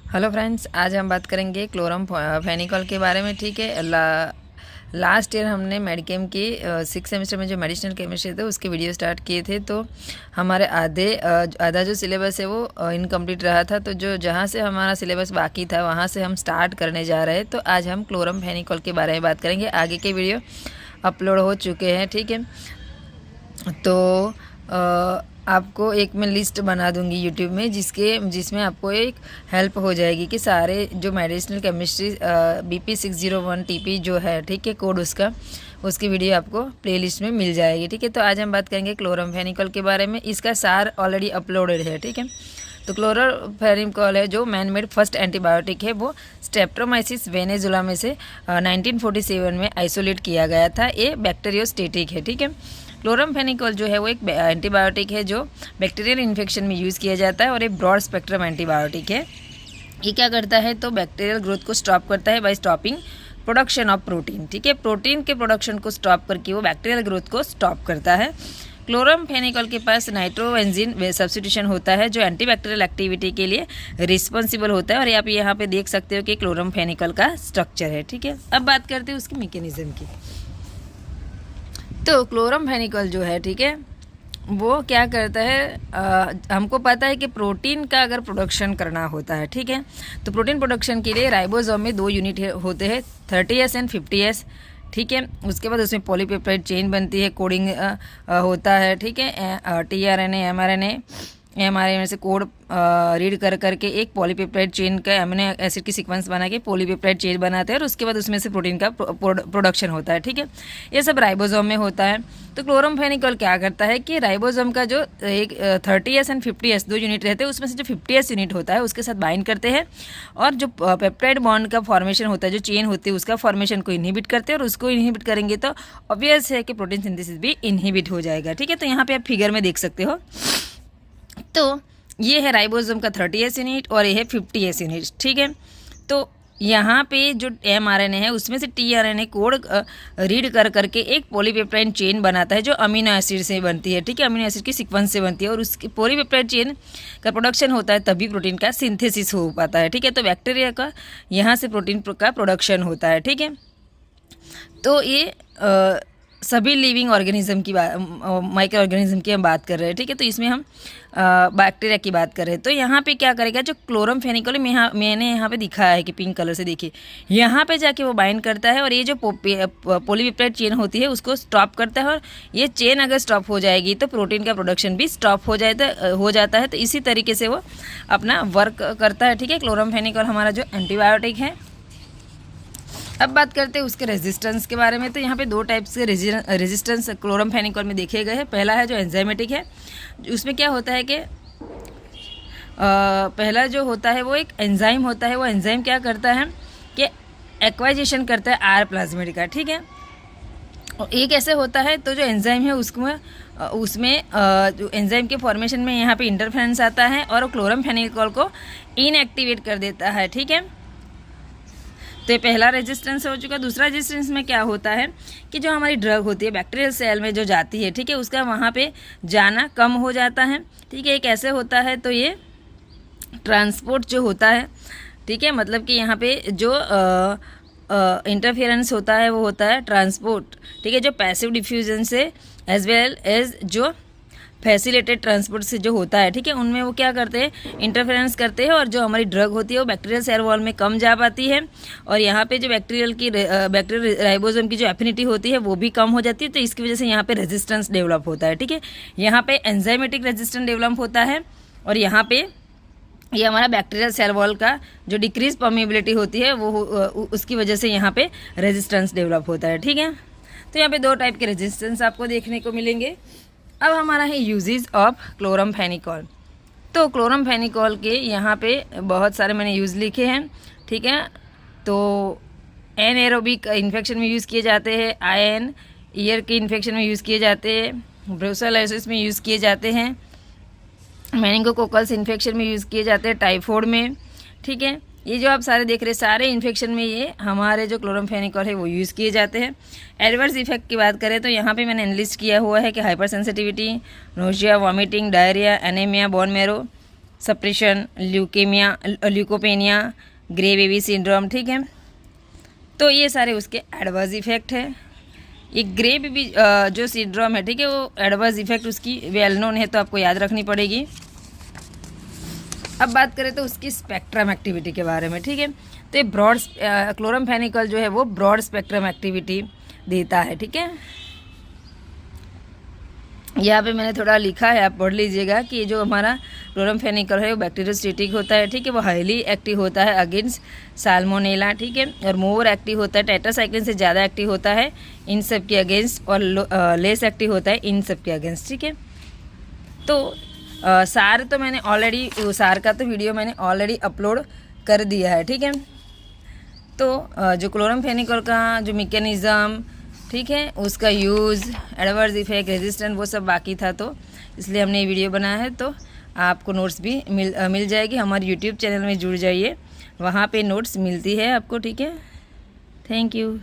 Hello friends, आज हम बात करेंगे क्लोरमफेनिकोल के बारे में। ठीक है। लास्ट ईयर हमने मेडिकेम की 6 सेमेस्टर में जो मेडिसिनल केमिस्ट्री थे उसके वीडियो स्टार्ट किए थे, तो हमारे आधा जो सिलेबस है वो इनकम्प्लीट रहा था। तो जो जहाँ से हमारा सिलेबस बाकी था वहाँ से हम स्टार्ट करने जा रहे हैं। तो आज हम क्लोरमफेनिकोल के बारे में बात करेंगे। आगे के वीडियो अपलोड हो चुके हैं। ठीक है। तो आपको एक मैं लिस्ट बना दूंगी यूट्यूब में जिसमें आपको एक हेल्प हो जाएगी कि सारे जो मेडिसिनल केमिस्ट्री BP601 TP जो है, ठीक है, कोड उसकी वीडियो आपको प्लेलिस्ट में मिल जाएगी। ठीक है। तो आज हम बात करेंगे क्लोरमफेनिकोल के बारे में। इसका सार ऑलरेडी अपलोडेड है। ठीक है। तो क्लोरमफेनिकोल है जो मैन मेड फर्स्ट एंटीबायोटिक है, वो स्ट्रेप्टोमाइसिस वेनेजुला में से 1947 में आइसोलेट किया गया था। ये बैक्टीरियोस्टेटिक है। ठीक है। क्लोरमफेनिकोल जो है वो एक एंटीबायोटिक है जो बैक्टीरियल इन्फेक्शन में यूज़ किया जाता है और एक ब्रॉड स्पेक्ट्रम एंटीबायोटिक है। ये क्या करता है, तो बैक्टीरियल ग्रोथ को स्टॉप करता है by stopping production of protein. ठीक है। प्रोटीन के प्रोडक्शन को स्टॉप करके वो बैक्टीरियल ग्रोथ को स्टॉप करता है। क्लोरमफेनिकोल के पास नाइट्रोबेंजीन सब्स्टिट्यूशन होता है जो एंटीबैक्टीरियल एक्टिविटी के लिए रिस्पॉन्सिबल होता है। और आप यहाँ पे देख सकते हो कि क्लोरमफेनिकोल का स्ट्रक्चर है। ठीक है। अब बात करते हैं उसकी मैकेनिज्म की। तो क्लोरमफेनिकोल जो है, ठीक है, वो क्या करता है, हमको पता है कि प्रोटीन का अगर प्रोडक्शन करना होता है, ठीक है, तो प्रोटीन प्रोडक्शन के लिए राइबोसोम में 2 यूनिट होते हैं, 30S एंड 50S। ठीक है। उसके बाद उसमें पॉलीपेप्टाइड चेन बनती है, कोडिंग होता है। ठीक है। tRNA mRNA में से कोड रीड करके एक पॉलीपेप्टाइड चेन का अमीनो एसिड की सीक्वेंस बना के पॉलीपेप्टाइड चेन बनाते हैं और उसके बाद उसमें से प्रोटीन का प्रोडक्शन होता है। ठीक है। ये सब राइबोसोम में होता है। तो क्लोरमफेनिकोल क्या करता है कि राइबोसोम का जो एक 30S एंड 50S 2 यूनिट रहते हैं, उसमें से जो 50S यूनिट होता है उसके साथ बाइंड करते हैं और जो पेप्टाइड बॉन्ड का फॉर्मेशन होता है, जो चेन होती है, उसका फॉर्मेशन को इनहिबिट करते हैं। और उसको इनहिबिट करेंगे तो ऑब्वियस है कि प्रोटीन सिंथेसिस भी इनहिबिट हो जाएगा। ठीक है। तो यहाँ पे आप फिगर में देख सकते हो। तो ये है राइबोसोम का 30S यूनिट और ये है 50S यूनिट। ठीक है। तो यहाँ पे जो mRNA है उसमें से tRNA कोड रीड करके एक पॉलीपेप्टाइड चेन बनाता है जो अमीनो एसिड से बनती है। ठीक है। अमीनो एसिड की सीक्वेंस से बनती है और उसकी पॉलीपेप्टाइड चेन का प्रोडक्शन होता है, तभी प्रोटीन का सिंथेसिस हो पाता है। ठीक है। तो बैक्टीरिया का यहाँ से प्रोटीन का प्रोडक्शन होता है। ठीक है। तो ये सभी लिविंग ऑर्गेनिज्म की माइक्रो ऑर्गेनिज्म की हम बात कर रहे हैं। ठीक है। तो इसमें हम बैक्टीरिया की बात कर रहे हैं। तो यहाँ पे क्या करेगा, जो क्लोरमफेनिकोल मैंने यहाँ पे दिखाया है कि पिंक कलर से देखिए, यहाँ पे जाके वो बाइंड करता है और ये जो पॉलीपेप्टाइड चेन होती है उसको स्टॉप करता है। और ये चेन अगर स्टॉप हो जाएगी तो प्रोटीन का प्रोडक्शन भी स्टॉप हो जाता है। तो इसी तरीके से वो अपना वर्क करता है। ठीक है। क्लोरमफेनिकोल हमारा जो एंटीबायोटिक है। अब बात करते हैं उसके रेजिस्टेंस के बारे में। तो यहाँ पे 2 टाइप्स के रेजिस्टेंस क्लोरमफेनिकोल में देखे गए हैं। पहला है जो एंजाइमेटिक है, उसमें क्या होता है कि पहला जो होता है वो एक एंजाइम होता है। वो एंजाइम क्या करता है कि एक्वाइजेशन करता है आर प्लाज्मिड का। ठीक है। और ये कैसे होता है, तो जो एंजाइम है उसमें जो एंजाइम के फॉर्मेशन में यहाँ पे इंटरफेरेंस आता है और क्लोरमफेनिकोल को इनएक्टिवेट कर देता है। ठीक है। तो ये पहला रेजिस्टेंस हो चुका। दूसरा रेजिस्टेंस में क्या होता है कि जो हमारी ड्रग होती है बैक्टीरियल सेल में जो जाती है, ठीक है, उसका वहाँ पे जाना कम हो जाता है। ठीक है। ये कैसे होता है, तो ये ट्रांसपोर्ट जो होता है, ठीक है, मतलब कि यहाँ पे जो इंटरफेरेंस होता है वो होता है ट्रांसपोर्ट। ठीक है। जो पैसिव डिफ्यूजन से एज वेल एज जो फैसिलिटेड ट्रांसपोर्ट से जो होता है, ठीक है, उनमें वो क्या करते हैं, इंटरफेरेंस करते हैं और जो हमारी ड्रग होती है वो बैक्टीरियल सेल वॉल में कम जा पाती है। और यहाँ पे जो बैक्टीरियल राइबोसोम की जो एफिनिटी होती है वो भी कम हो जाती है। तो इसकी वजह से यहाँ पे रेजिस्टेंस डेवलप होता है। ठीक है। यहाँ पे एंजाइमेटिक रेजिस्टेंस डेवलप होता है और यहाँ पे ये हमारा बैक्टीरियल सेल वॉल का जो डिक्रीज परमेबिलिटी होती है वो उसकी वजह से यहाँ पे रेजिस्टेंस डेवलप होता है। ठीक है। तो यहाँ पे 2 टाइप के रेजिस्टेंस आपको देखने को मिलेंगे। अब हमारा है यूजेस ऑफ क्लोरमफेनिकोल। तो क्लोरमफेनिकोल के यहाँ पे बहुत सारे मैंने यूज़ लिखे हैं। ठीक है। तो एनएरोबिक इन्फेक्शन में यूज़ किए जाते हैं, आयन ईयर के इन्फेक्शन में यूज़ किए जाते हैं, ब्रुसेलोसिस में यूज़ किए जाते हैं, मेनिंगोकोकल्स इन्फेक्शन में यूज़ किए जाते हैं, टाइफॉइड में। ठीक है। ये जो आप सारे देख रहे हैं सारे इन्फेक्शन में ये हमारे जो क्लोरमफेनिकोल है वो यूज़ किए जाते हैं। एडवर्स इफेक्ट की बात करें तो यहाँ पे मैंने एनालिस्ट किया हुआ है कि hypersensitivity, nausea, vomiting, diarrhoea, anaemia, bone marrow, suppression, leukopenia, grey baby syndrome, ठीक है। तो ये सारे उसके एडवर्स इफेक्ट है। ये ग्रे बेबी जो सिंड्रोम है, ठीक है, वो एडवर्स इफेक्ट उसकी वेल नोन है, तो आपको याद रखनी पड़ेगी। अब बात करें तो उसकी स्पेक्ट्रम एक्टिविटी के बारे में, ठीक है। तो ये ब्रॉड क्लोरमफेनिकल जो है वो ब्रॉड स्पेक्ट्रम एक्टिविटी देता है, ठीक है। यहाँ पे मैंने थोड़ा लिखा है, आप पढ़ लीजिएगा कि जो हमारा क्लोरमफेनिकल है वो बैक्टीरियोस्टेटिक होता है, ठीक है। वो हाईली एक्टिव होता है अगेंस्ट साल्मोनेला, ठीक है, और मोर एक्टिव होता है, टेट्रासाइक्लिन से ज़्यादा एक्टिव होता है इन सब के अगेंस्ट, और लेस एक्टिव होता है इन सब के अगेंस्ट, ठीक है। तो सार तो मैंने ऑलरेडी, सार का तो वीडियो मैंने ऑलरेडी अपलोड कर दिया है, ठीक है। तो जो क्लोरमफेनिकल का जो मैकेनिज़्म, ठीक है, उसका यूज़, एडवर्स इफेक्ट, रेजिस्टेंस, वो सब बाकी था, तो इसलिए हमने ये वीडियो बनाया है। तो आपको नोट्स भी मिल जाएगी। हमारे यूट्यूब चैनल में जुड़ जाइए, वहाँ पे नोट्स मिलती है आपको, ठीक है। Thank you.